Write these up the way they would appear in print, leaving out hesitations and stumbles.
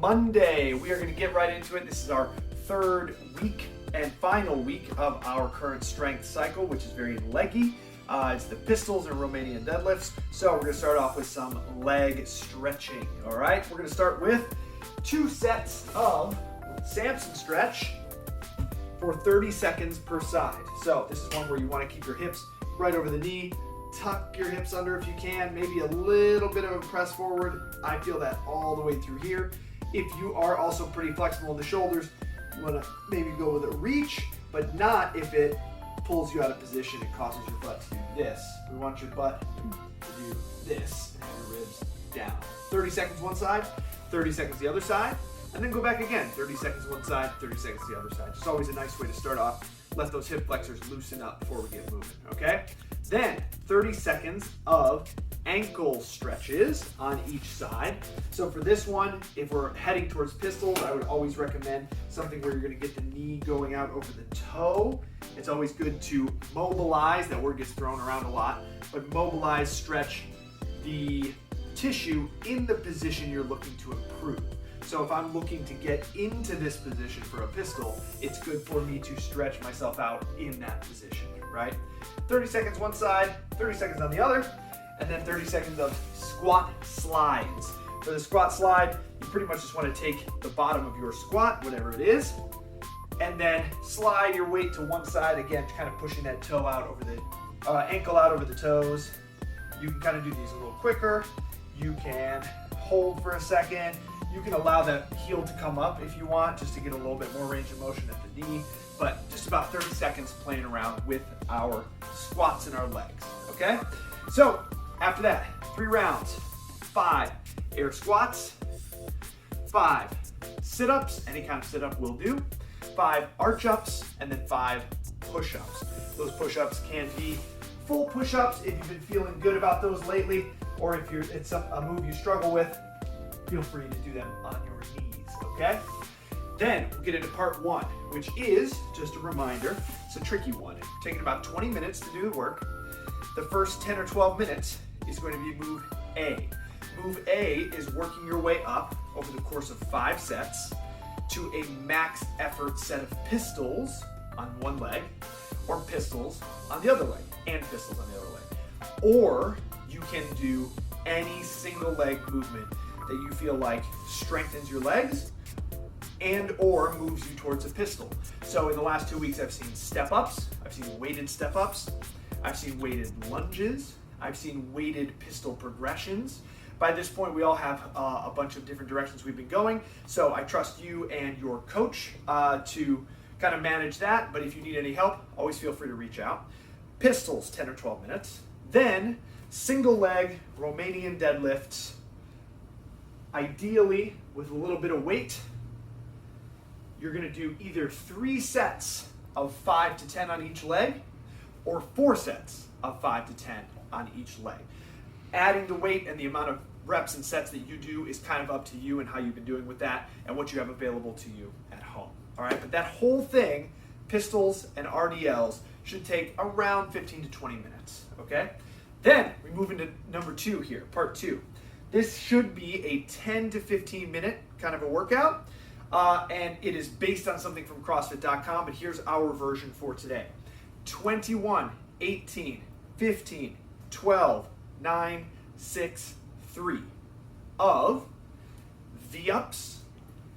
Monday. We are going to get right into it. This is our third week and final week of our current strength cycle, which is very leggy. It's the pistols and Romanian deadlifts. So we're going to start off with some leg stretching. All right, we're going to start with 2 sets of Samson stretch for 30 seconds per side. So this is one where you want to keep your hips right over the knee. Tuck your hips under if you can, maybe a little bit of a press forward. I feel that all the way through here. If you are also pretty flexible in the shoulders, you want to maybe go with a reach, but not if it pulls you out of position and causes your butt to do this. We want your butt to do this and your ribs down. 30 seconds one side, 30 seconds the other side, and then go back again. 30 seconds one side, 30 seconds the other side. Just always a nice way to start off. Let those hip flexors loosen up before we get moving, okay? Then 30 seconds of ankle stretches on each side. So for this one, if we're heading towards pistols, I would always recommend something where you're gonna get the knee going out over the toe. It's always good to mobilize, that word gets thrown around a lot, but mobilize, stretch the tissue in the position you're looking to improve. So if I'm looking to get into this position for a pistol, it's good for me to stretch myself out in that position, right? 30 seconds one side, 30 seconds on the other, and then 30 seconds of squat slides. For the squat slide, you pretty much just want to take the bottom of your squat, whatever it is, and then slide your weight to one side, again, kind of pushing that toe out over the ankle out over the toes. You can kind of do these a little quicker. You can hold for a second. You can allow that heel to come up if you want, just to get a little bit more range of motion at the knee, but just about 30 seconds playing around with our squats and our legs, okay? So after that, 3 rounds, 5 air squats, 5 sit-ups, any kind of sit-up will do, 5 arch-ups, and then 5 push-ups. Those push-ups can be full push-ups if you've been feeling good about those lately, or if it's a move you struggle with, feel free to do them on your knees, okay? Then we'll get into part 1, which is, just a reminder, it's a tricky one. It's taking about 20 minutes to do the work. The first 10 or 12 minutes is going to be move A. Move A is working your way up over the course of 5 sets to a max effort set of pistols on one leg, or pistols on the other leg, and pistols on the other leg. Or you can do any single leg movement that you feel like strengthens your legs and or moves you towards a pistol. So in the last 2 weeks, I've seen step-ups, I've seen weighted step-ups, I've seen weighted lunges, I've seen weighted pistol progressions. By this point, we all have a bunch of different directions we've been going, so I trust you and your coach to kind of manage that, but if you need any help, always feel free to reach out. Pistols, 10 or 12 minutes. Then single leg Romanian deadlifts, ideally with a little bit of weight. You're gonna do either 3 sets of 5 to 10 on each leg, or 4 sets of 5 to 10 on each leg. Adding the weight and the amount of reps and sets that you do is kind of up to you and how you've been doing with that and what you have available to you at home. All right, but that whole thing, pistols and RDLs, should take around 15 to 20 minutes, okay? Then we move into number 2 here, part 2. This should be a 10 to 15 minute kind of a workout, and it is based on something from CrossFit.com, but here's our version for today. 21, 18, 15, 12, 9, 6, 3 of V-ups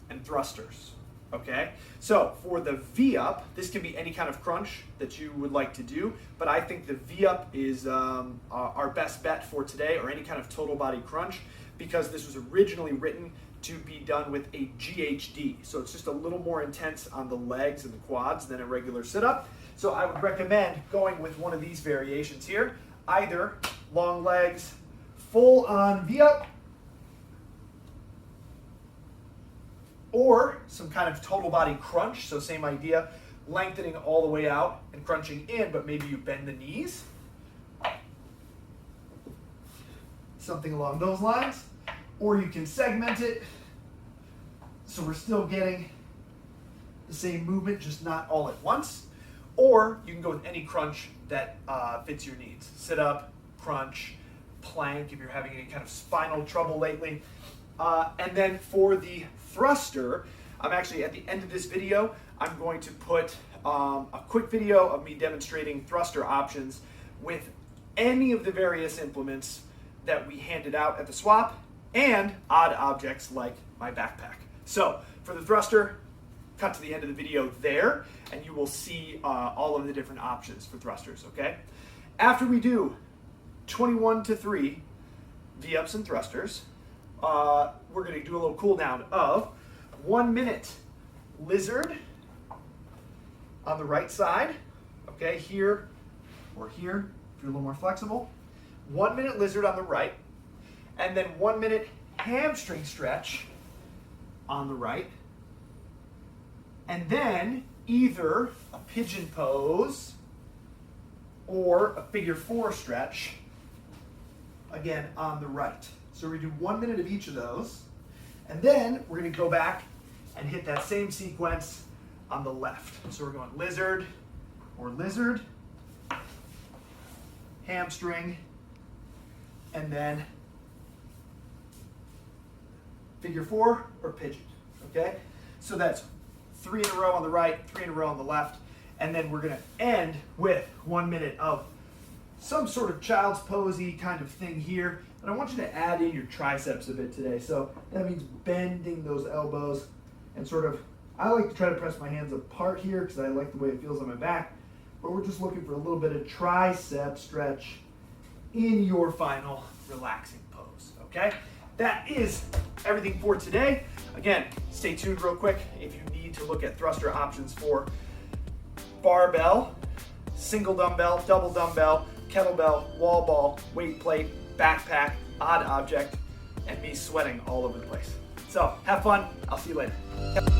and thrusters, okay? So for the V-up, this can be any kind of crunch that you would like to do, but I think the V-up is our best bet for today, or any kind of total body crunch, because this was originally written to be done with a GHD. So it's just a little more intense on the legs and the quads than a regular sit-up. So I would recommend going with one of these variations here, either long legs, full on V-up, or some kind of total body crunch. So same idea, lengthening all the way out and crunching in, but maybe you bend the knees. Something along those lines. Or you can segment it so we're still getting the same movement, just not all at once. Or you can go with any crunch that fits your needs. Sit up, crunch, plank if you're having any kind of spinal trouble lately. And then for the thruster, I'm actually at the end of this video, I'm going to put a quick video of me demonstrating thruster options with any of the various implements that we handed out at the swap and odd objects like my backpack. So for the thruster, cut to the end of the video there and you will see all of the different options for thrusters, okay? After we do 21 to 3 V-ups and thrusters, we're gonna do a little cool down of 1 minute lizard on the right side, okay, here or here, if you're a little more flexible. 1 minute lizard on the right, and then 1 minute hamstring stretch on the right, and then either a pigeon pose or a figure 4 stretch, again, on the right. So we do 1 minute of each of those, and then we're gonna go back and hit that same sequence on the left. So we're going lizard or lizard, hamstring, and then figure 4 or pigeon, okay? So that's 3 in a row on the right, 3 in a row on the left, and then we're gonna end with 1 minute of some sort of child's posy kind of thing here. And I want you to add in your triceps a bit today. So that means bending those elbows and sort of, I like to try to press my hands apart here because I like the way it feels on my back, but we're just looking for a little bit of tricep stretch in your final relaxing pose, okay? That is everything for today. Again, stay tuned real quick if you need to look at thruster options for barbell, single dumbbell, double dumbbell, kettlebell, wall ball, weight plate, backpack, odd object, and me sweating all over the place. So have fun. I'll see you later.